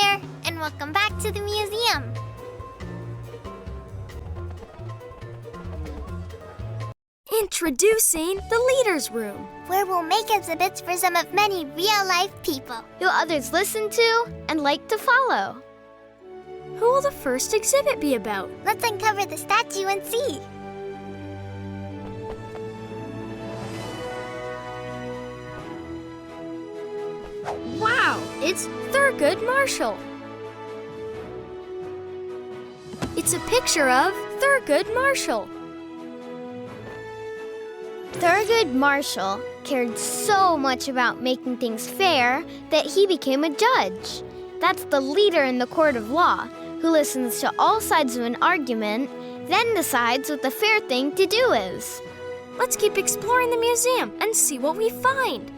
there, and welcome back to the museum. Introducing the Leaders Room, where we'll make exhibits for some of many real-life people who others listen to and like to follow. Who will the first exhibit be about? Let's uncover the statue and see. Wow, it's Thurgood Marshall. It's a picture of Thurgood Marshall. Thurgood Marshall cared so much about making things fair that he became a judge. That's the leader in the court of law, who listens to all sides of an argument, then decides what the fair thing to do is. Let's keep exploring the museum and see what we find.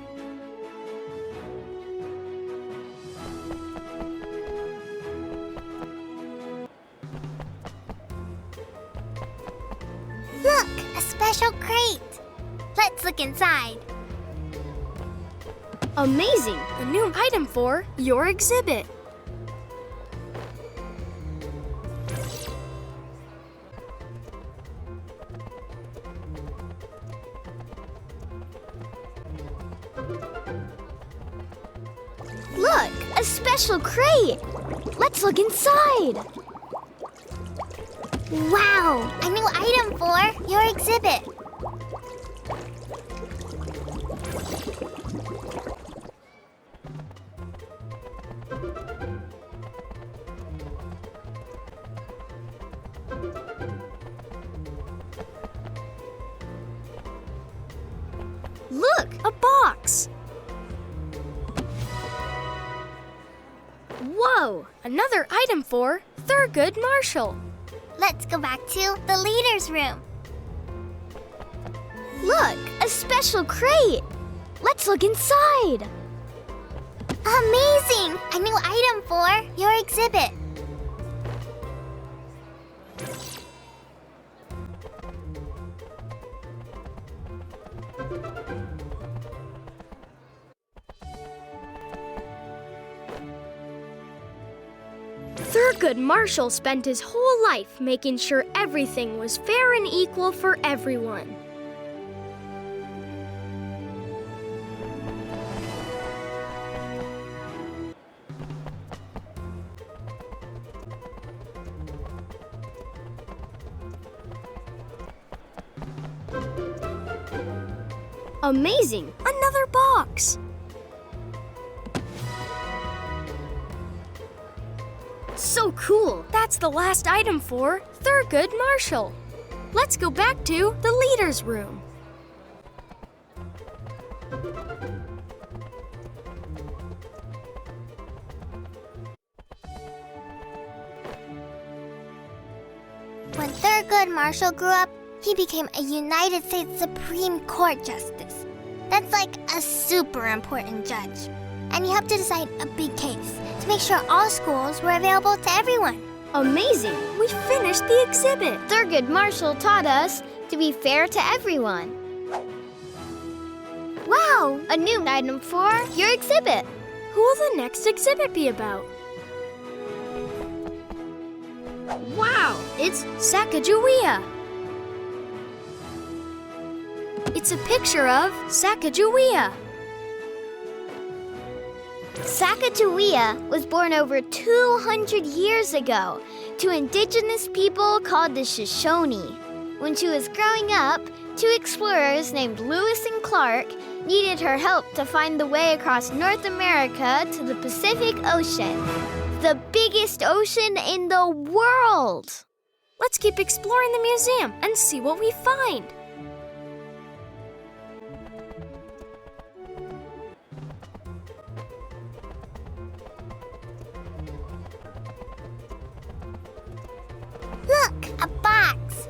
Look, a special crate. Let's look inside. Amazing! A new item for your exhibit. Look, a special crate! Let's look inside! Wow, a new item for your exhibit. Look, a box. Whoa, another item for Thurgood Marshall. Let's go back to the Leaders Room. Look, a special crate. Let's look inside. Amazing! A new item for your exhibit. Thurgood Marshall spent his whole life making sure everything was fair and equal for everyone. Amazing! Another box! So cool! That's the last item for Thurgood Marshall. Let's go back to the Leaders Room. When Thurgood Marshall grew up, he became a United States Supreme Court Justice. That's like a super important judge. And he helped to decide a big case to make sure all schools were available to everyone. Amazing! We finished the exhibit. Thurgood Marshall taught us to be fair to everyone. Wow, a new item for your exhibit. Who will the next exhibit be about? Wow, it's Sacagawea. It's a picture of Sacagawea. Sacagawea was born over 200 years ago to indigenous people called the Shoshone. When she was growing up, two explorers named Lewis and Clark needed her help to find the way across North America to the Pacific Ocean, the biggest ocean in the world. Let's keep exploring the museum and see what we find. Look, a box.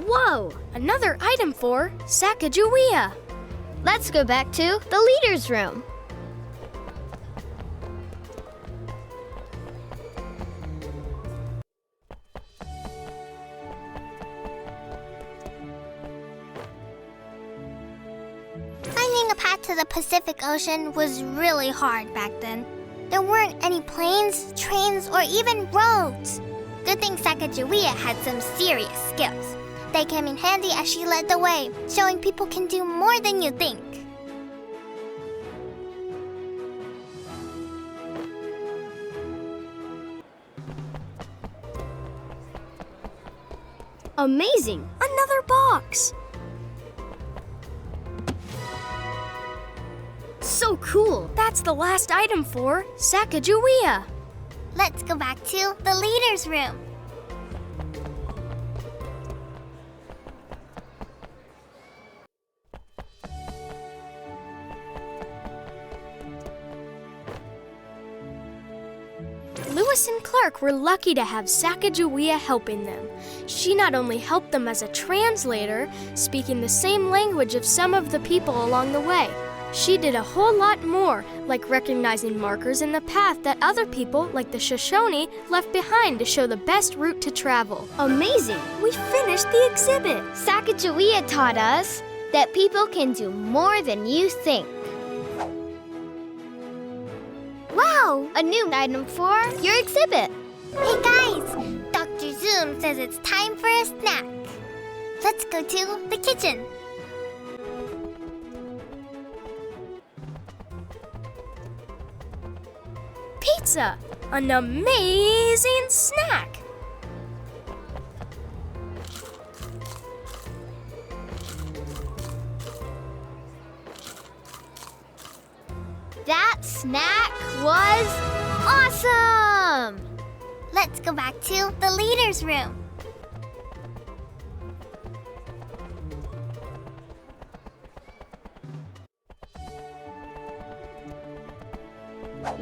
Whoa, another item for Sacagawea. Let's go back to the Leaders Room. path to the Pacific Ocean was really hard back then. There weren't any planes, trains, or even roads. Good thing Sacagawea had some serious skills. They came in handy as she led the way, showing people can do more than you think. Amazing! Another box! So cool! That's the last item for Sacagawea. Let's go back to the leader's room. Lewis and Clark were lucky to have Sacagawea helping them. She not only helped them as a translator, speaking the same language of some of the people along the way, she did a whole lot more, like recognizing markers in the path that other people, like the Shoshone, left behind to show the best route to travel. Amazing! We finished the exhibit! Sacagawea taught us that people can do more than you think. Wow! A new item for your exhibit. Hey guys! Dr. Zoom says it's time for a snack. Let's go to the kitchen. Pizza! An amazing snack! That snack was awesome! Let's go back to the leader's room.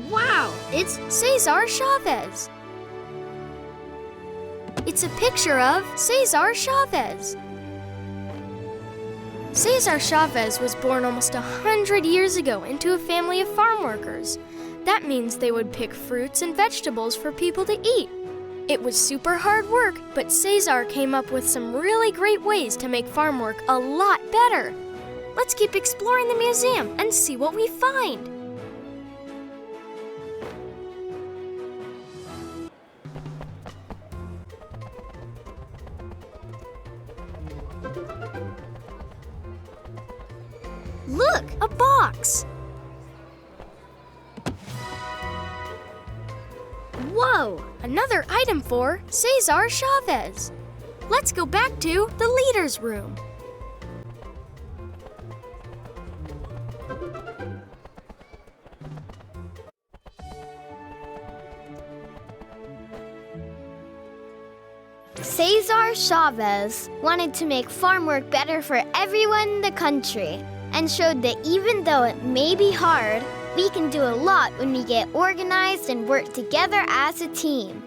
Wow! It's Cesar Chavez! It's a picture of Cesar Chavez. Cesar Chavez was born almost 100 years ago into a family of farm workers. That means they would pick fruits and vegetables for people to eat. It was super hard work, but Cesar came up with some really great ways to make farm work a lot better. Let's keep exploring the museum and see what we find. Look, a box! Whoa, another item for Cesar Chavez. Let's go back to the leader's room. Cesar Chavez wanted to make farm work better for everyone in the country and showed that even though it may be hard, we can do a lot when we get organized and work together as a team.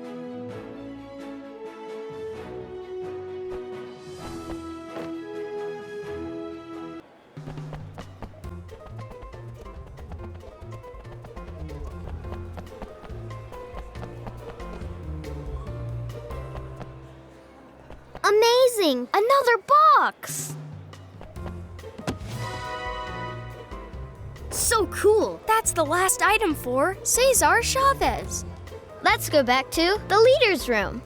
Amazing! Another box! So cool! That's the last item for Cesar Chavez. Let's go back to the leader's room.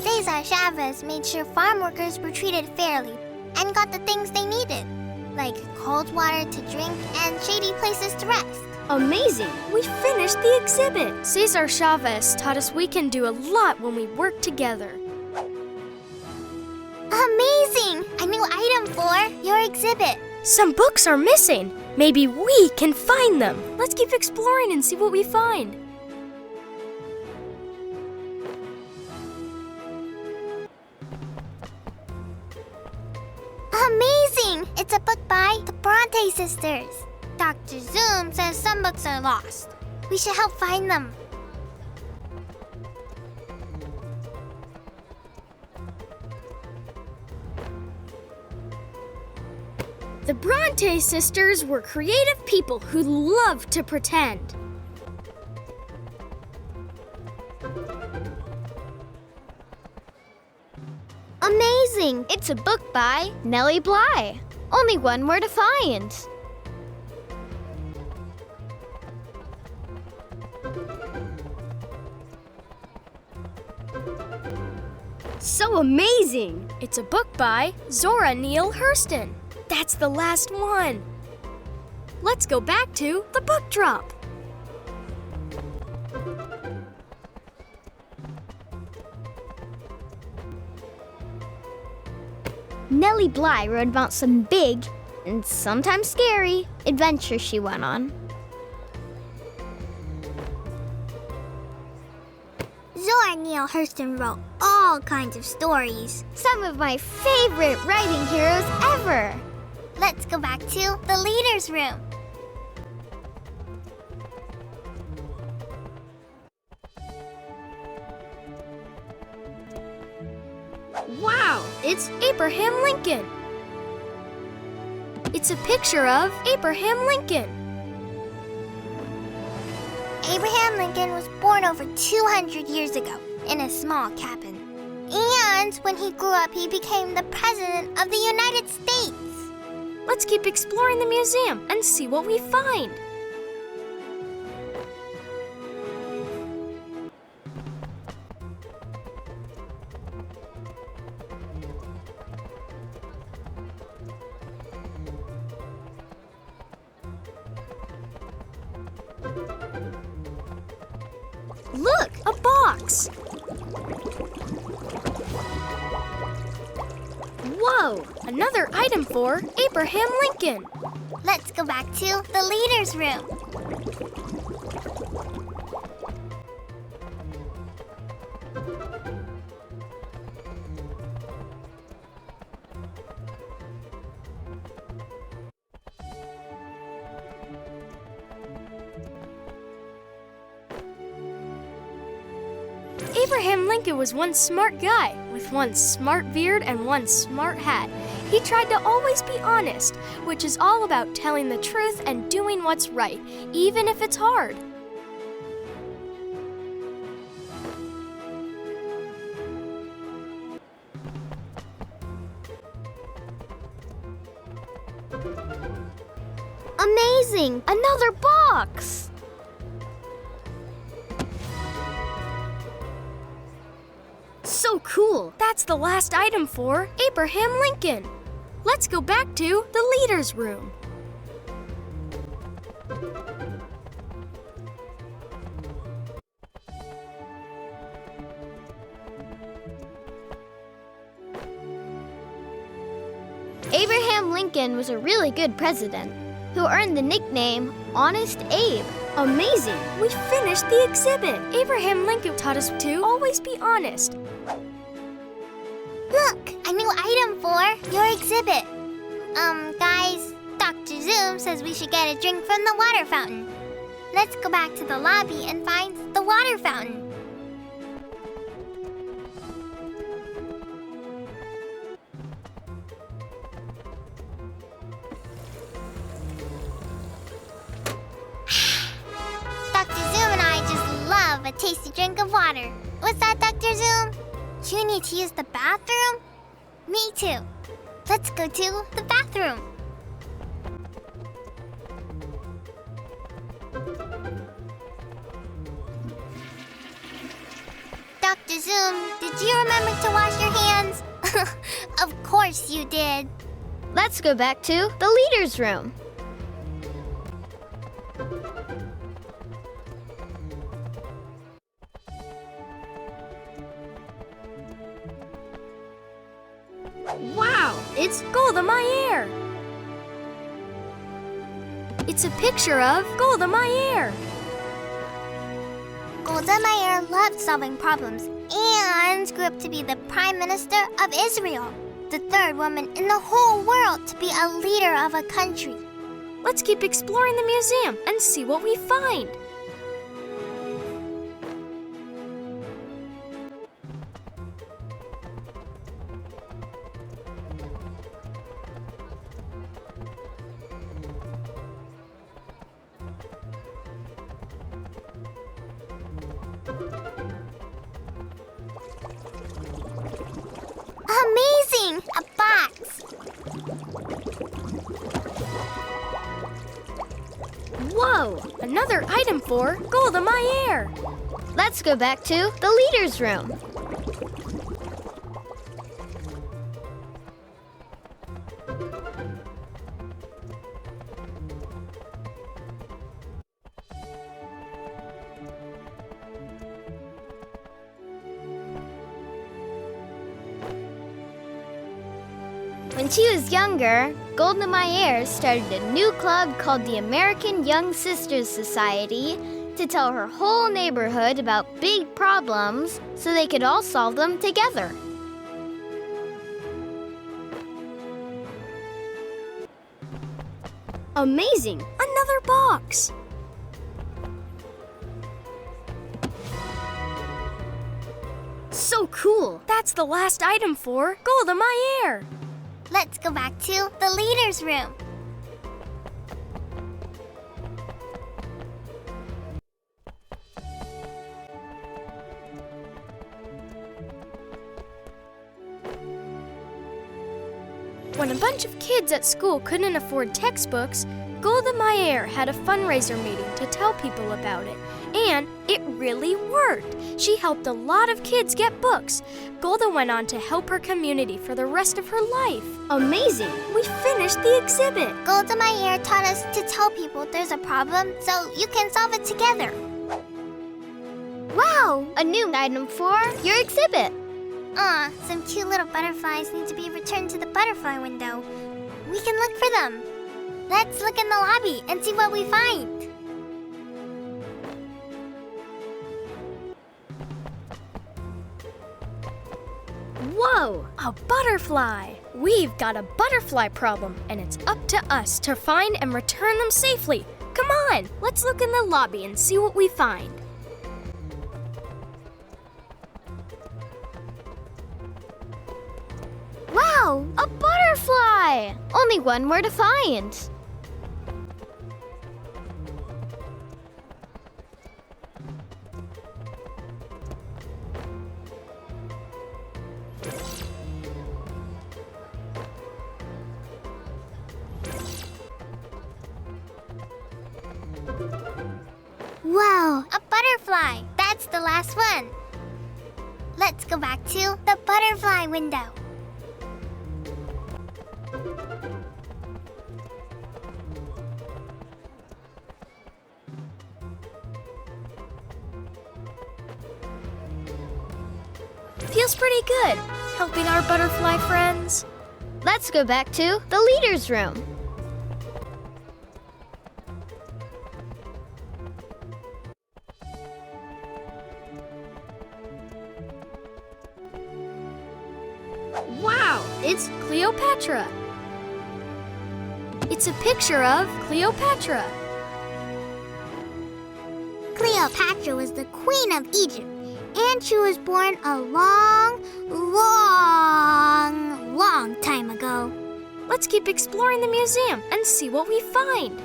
Cesar Chavez made sure farm workers were treated fairly and got the things they needed, like cold water to drink and shady places to rest. Amazing! We finished the exhibit! Cesar Chavez taught us we can do a lot when we work together. Amazing! A new item for your exhibit. Some books are missing. Maybe we can find them. Let's keep exploring and see what we find. Amazing! It's a book by the Bronte sisters. Dr. Zoom says some books are lost. We should help find them. The Bronte sisters were creative people who loved to pretend. Amazing! It's a book by Nellie Bly. Only one more to find. So amazing! It's a book by Zora Neale Hurston. That's the last one. Let's go back to the book drop. Nellie Bly wrote about some big, and sometimes scary, adventures she went on. Zora Neale Hurston wrote all kinds of stories. Some of my favorite writing heroes ever. Let's go back to the leader's room. Wow, it's Abraham Lincoln. It's a picture of Abraham Lincoln. Abraham Lincoln was born over 200 years ago in a small cabin. And when he grew up, he became the President of the United States. Let's keep exploring the museum and see what we find. Look, a box. Whoa, another item for Abraham Lincoln. Let's go back to the leader's room. Abraham Lincoln was one smart guy with one smart beard and one smart hat. He tried to always be honest, which is all about telling the truth and doing what's right, even if it's hard. Amazing! Another box! So cool! That's the last item for Abraham Lincoln. Let's go back to the leader's room. Abraham Lincoln was a really good president who earned the nickname Honest Abe. Amazing! We finished the exhibit. Abraham Lincoln taught us to always be honest. Look, a new item for your exhibit. Guys, Dr. Zoom says we should get a drink from the water fountain. Let's go back to the lobby and find the water fountain. Dr. Zoom and I just love a tasty drink of water. What's that, Dr. Zoom? You need to use the bathroom? Me too. Let's go to the bathroom. Dr. Zoom, did you remember to wash your hands? Of course you did. Let's go back to the leader's room. Wow, it's Golda Meir. It's a picture of Golda Meir. Golda Meir loved solving problems and grew up to be the Prime Minister of Israel, the third woman in the whole world to be a leader of a country. Let's keep exploring the museum and see what we find. Whoa! Another item for Golda Meir! Let's go back to the leader's room. When she was younger, Golda Meir started a new club called the American Young Sisters Society to tell her whole neighborhood about big problems so they could all solve them together. Amazing! Another box! So cool! That's the last item for Golda Meir! Let's go back to the leader's room. When a bunch of kids at school couldn't afford textbooks, Golda Meir had a fundraiser meeting to tell people about it. And it really worked. She helped a lot of kids get books. Golda went on to help her community for the rest of her life. Amazing! We finished the exhibit. Golda Meir taught us to tell people there's a problem so you can solve it together. Wow! A new item for your exhibit. Some cute little butterflies need to be returned to the butterfly window. We can look for them. Let's look in the lobby and see what we find. Whoa! A butterfly! We've got a butterfly problem, and it's up to us to find and return them safely. Come on, let's look in the lobby and see what we find. Wow! A butterfly! Only one more to find. Wow, a butterfly! That's the last one. Let's go back to the butterfly window. Feels pretty good, helping our butterfly friends. Let's go back to the leader's room. Wow, it's Cleopatra. It's a picture of Cleopatra. Cleopatra was the queen of Egypt, and she was born a long time ago. Let's keep exploring the museum and see what we find.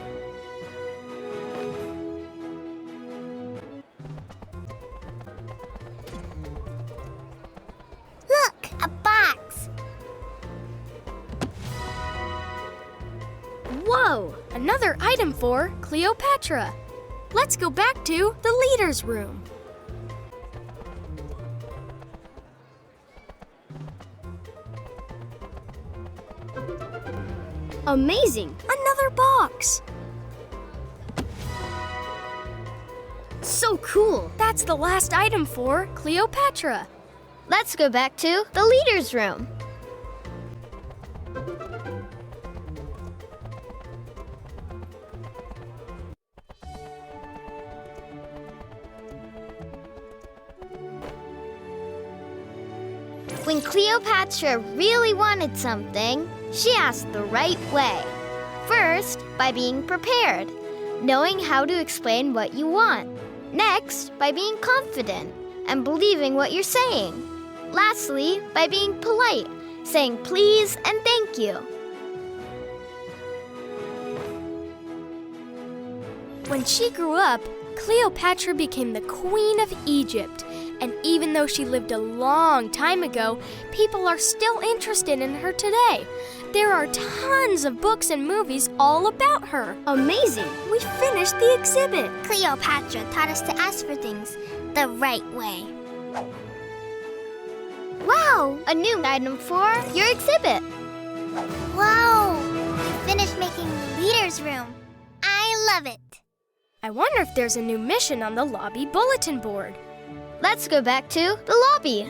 Look, a box. Whoa, another item for Cleopatra. Let's go back to the leader's room. Amazing! Another box! So cool! That's the last item for Cleopatra. Let's go back to the leader's room. When Cleopatra really wanted something, she asked the right way. First, by being prepared, knowing how to explain what you want. Next, by being confident and believing what you're saying. Lastly, by being polite, saying please and thank you. When she grew up, Cleopatra became the Queen of Egypt. And even though she lived a long time ago, people are still interested in her today. There are tons of books and movies all about her. Amazing! We finished the exhibit. Cleopatra taught us to ask for things the right way. Wow! A new item for your exhibit. Whoa! We finished making the leader's room. I love it. I wonder if there's a new mission on the lobby bulletin board. Let's go back to the lobby.